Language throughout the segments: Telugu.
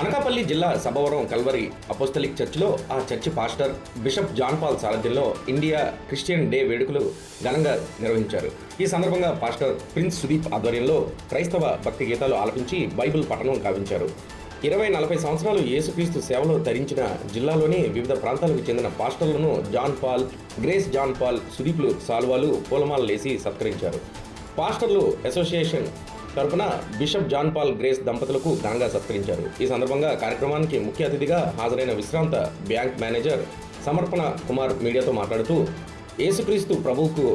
అనకాపల్లి జిల్లా సభవరం కల్వరి అపోస్తలిక్ చర్చిలో ఆ church pastor bishop John Paul సారథ్యంలో ఇండియా క్రిస్టియన్ డే వేడుకలు ఘనంగా నిర్వహించారు. ఈ సందర్భంగా పాస్టర్ ప్రిన్స్ సుదీప్ ఆధ్వర్యంలో క్రైస్తవ భక్తి గీతాలు ఆలపించి బైబిల్ పఠనం గావించారు. 20-40 సంవత్సరాలు యేసుక్రీస్తు సేవలో ధరించిన జిల్లాలోని వివిధ ప్రాంతాలకు చెందిన పాస్టర్లను John Paul, Grace John Paul, సుదీప్లు సాల్వాలు, పూలమాలలేసి సత్కరించారు. పాస్టర్లు అసోసియేషన్ తరపున బిషప్ జాన్ పాల్, గ్రేస్ దంపతులకు ఘనంగా సత్కరించారు. ఈ సందర్భంగా కార్యక్రమానికి ముఖ్య అతిథిగా హాజరైన విశ్రాంత బ్యాంక్ మేనేజర్ సమర్పణ కుమార్ మీడియాతో మాట్లాడుతూ, యేసుక్రీస్తు ప్రభువుకు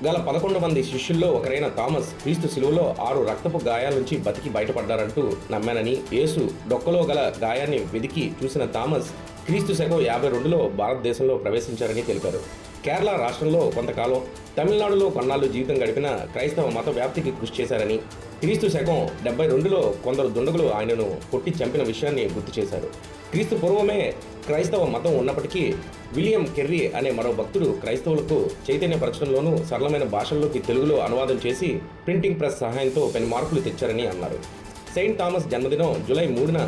గల 11 మంది శిష్యుల్లో ఒకరైన థామస్ క్రీస్తు శిలువలో 6 రక్తపు గాయాల నుంచి బతికి బయటపడ్డారంటూ నమ్మానని, యేసు డొక్కలో గల గాయాన్ని వెదికి చూసిన థామస్ క్రీస్తు శకం 52లో భారతదేశంలో ప్రవేశించారని తెలిపారు. కేరళ రాష్ట్రంలో కొంతకాలం, తమిళనాడులో కొన్నాళ్ళు జీవితం గడిపిన క్రైస్తవ మత వ్యాప్తికి కృషి చేశారని, క్రీస్తు శకం 72లో కొందరు దుండగులు ఆయనను కొట్టి చంపిన విషయాన్ని గుర్తు చేశారు. క్రీస్తు పూర్వమే క్రైస్తవ మతం ఉన్నప్పటికీ విలియం కెర్రీ అనే మరో భక్తుడు క్రైస్తవులకు చైతన్యపరచడంలోనూ సరళమైన భాషల్లోకి తెలుగులో అనువాదం చేసి ప్రింటింగ్ ప్రెస్ సహాయంతో పెను మార్పులు తెచ్చారని అన్నారు. సెయింట్ థామస్ జన్మదినం జూలై 3న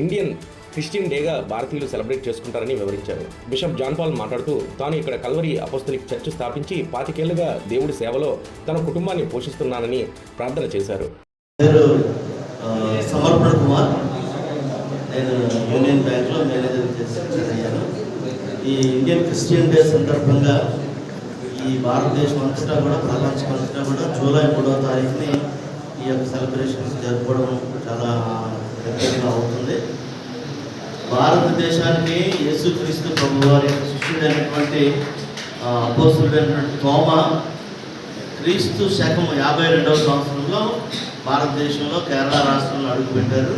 ఇండియన్ క్రిస్టియన్ డేగా భారతీయులు సెలబ్రేట్ చేసుకుంటారని వివరించారు. బిషప్ జాన్ పాల్ మాట్లాడుతూ, తాను ఇక్కడ కల్వరి అపోస్తలిక్ చర్చ్ స్థాపించి 25 ఏళ్లుగా దేవుడి సేవలో తన కుటుంబాన్ని పోషిస్తున్నానని ప్రార్థన చేశారు. సమర్పణ కుమార్, నేను యూనియన్ బ్యాంక్లో మేనేజర్ చేశాను. ఈ ఇండియన్ క్రిస్టియన్ డే సందర్భంగా ఈ భారతదేశం అంతటా కూడా, ప్రపంచం అంతటా కూడా జూలై 3వ తారీఖుని ఈ యొక్క సెలబ్రేషన్స్ జరుపుకోవడం చాలా దగ్గరగా అవుతుంది. భారతదేశానికి యేసుక్రీస్తు ప్రభువారి శిష్యుడైనటువంటి అపోస్తలుడైనటువంటి తోమా క్రీస్తు శకం 52వ సంవత్సరంలో భారతదేశంలో కేరళ రాష్ట్రంలో అడుగుపెట్టారు.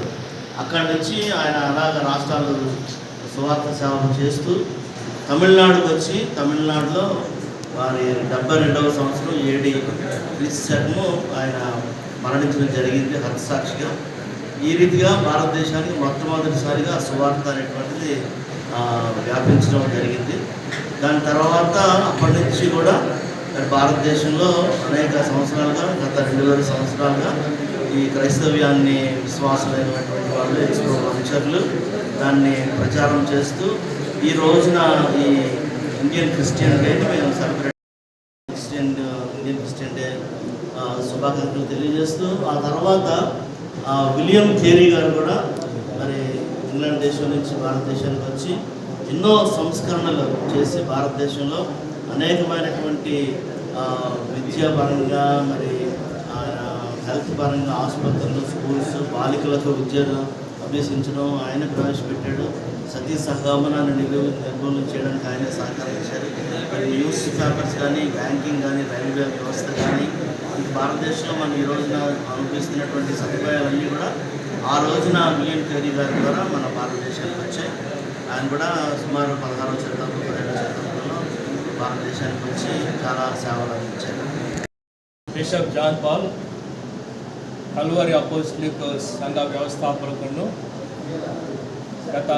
అక్కడి నుంచి ఆయన అలాగ రాష్ట్రాలు సువార్త సేవలు చేస్తూ తమిళనాడుకు వచ్చి, తమిళనాడులో వారి 72వ సంవత్సరం AD క్రీస్తు శకము ఆయన మరణించడం జరిగింది హతసాక్షిగా. ఈ రీతిగా భారతదేశానికి మొట్టమొదటిసారిగా సువార్త అనేటువంటిది వ్యాపించడం జరిగింది. దాని తర్వాత అప్పటి నుంచి కూడా భారతదేశంలో అనేక సంవత్సరాలుగా, గత 2000 సంవత్సరాలుగా ఈ క్రైస్తవ్యాన్ని విశ్వాసులైనటువంటి వాళ్ళు, అనుచరులు దాన్ని ప్రచారం చేస్తూ ఈ రోజున ఈ ఇండియన్ క్రిస్టియన్ డేని మేము సెలబ్రేట్ ఇండియన్ క్రిస్టియన్ డే శుభాకాంక్షలు తెలియజేస్తూ, ఆ తర్వాత విలియం కేరీ గారు కూడా మరి ఇంగ్లాండ్ దేశం నుంచి భారతదేశానికి వచ్చి ఎన్నో సంస్కరణలు చేసి భారతదేశంలో అనేకమైనటువంటి విద్యాపరంగా, మరి హెల్త్ పరంగా ఆసుపత్రులు, స్కూల్స్, బాలికలకు విద్యను అభ్యసించడం ఆయన ప్రవేశపెట్టాడు. సతీ సహగమనాన్ని నిర్మూలన చేయడానికి ఆయనే సహకరించారు. మరి న్యూస్ పేపర్స్ కానీ, బ్యాంకింగ్ కానీ, రైల్వే వ్యవస్థ కానీ, భారతదేశంలో మనం ఈ రోజున అనుభవిస్తున్నటువంటి సదుపాయాలన్నీ కూడా ఆ రోజున విలియం కేరీ గారి ద్వారా మన భారతదేశానికి వచ్చాయి. ఆయన కూడా సుమారు 16వ శతాబ్దం, 17వ శతాబ్దంలో భారతదేశానికి వచ్చి చాలా సేవలు అందించారు. Bishop John Paul Calvary Apostolic సంఘ వ్యవస్థాపకులను గత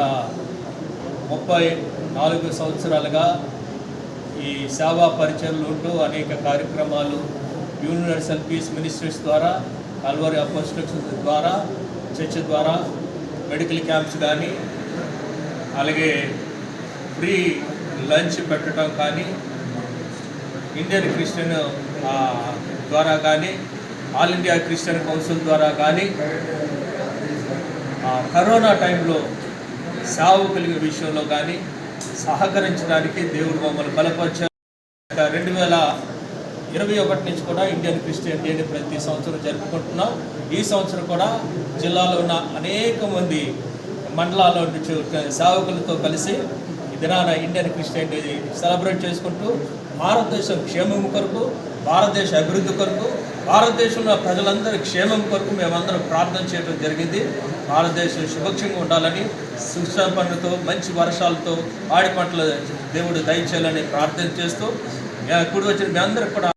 34 సంవత్సరాలుగా ఈ సేవా పరిచయలు ఉంటూ అనేక కార్యక్రమాలు యూనివర్సల్ పీస్ మినిస్ట్రీస్ ద్వారా, కల్వరి అపోస్టలిక్స్ ద్వారా, చర్చ్ ద్వారా మెడికల్ క్యాంప్స్ కానీ, అలాగే ఫ్రీ లంచ్ పెట్టడం కానీ, ఇండియన్ క్రిస్టియన్ ద్వారా కానీ, ఆల్ ఇండియా క్రిస్టియన్ కౌన్సిల్ ద్వారా కానీ, కరోనా టైంలో సేవకుల విషయంలో కానీ సహకరించడానికి దేవుడు మమ్మల్ని బలపరిచారు. 2021 నుంచి కూడా ఇండియన్ క్రిస్టియన్ డేని ప్రతి సంవత్సరం జరుపుకుంటున్నాం. ఈ సంవత్సరం కూడా జిల్లాలో ఉన్న అనేక మంది మండలాల్లో సేవకులతో కలిసి ఈ దినాన ఇండియన్ క్రిస్టియన్ డే సెలబ్రేట్ చేసుకుంటూ భారతదేశం క్షేమం కొరకు, భారతదేశ అభివృద్ధి కొరకు, భారతదేశంలో ప్రజలందరి క్షేమం కొరకు మేమందరం ప్రార్థన చేయడం జరిగింది. భారతదేశం సుభిక్షంగా ఉండాలని, సుసంపన్నతో, మంచి వర్షాలతో, పాడి పంటలు దేవుడు దయచేయాలని ప్రార్థన చేస్తూ ఇప్పుడు వచ్చిన మీ అందరికి కూడా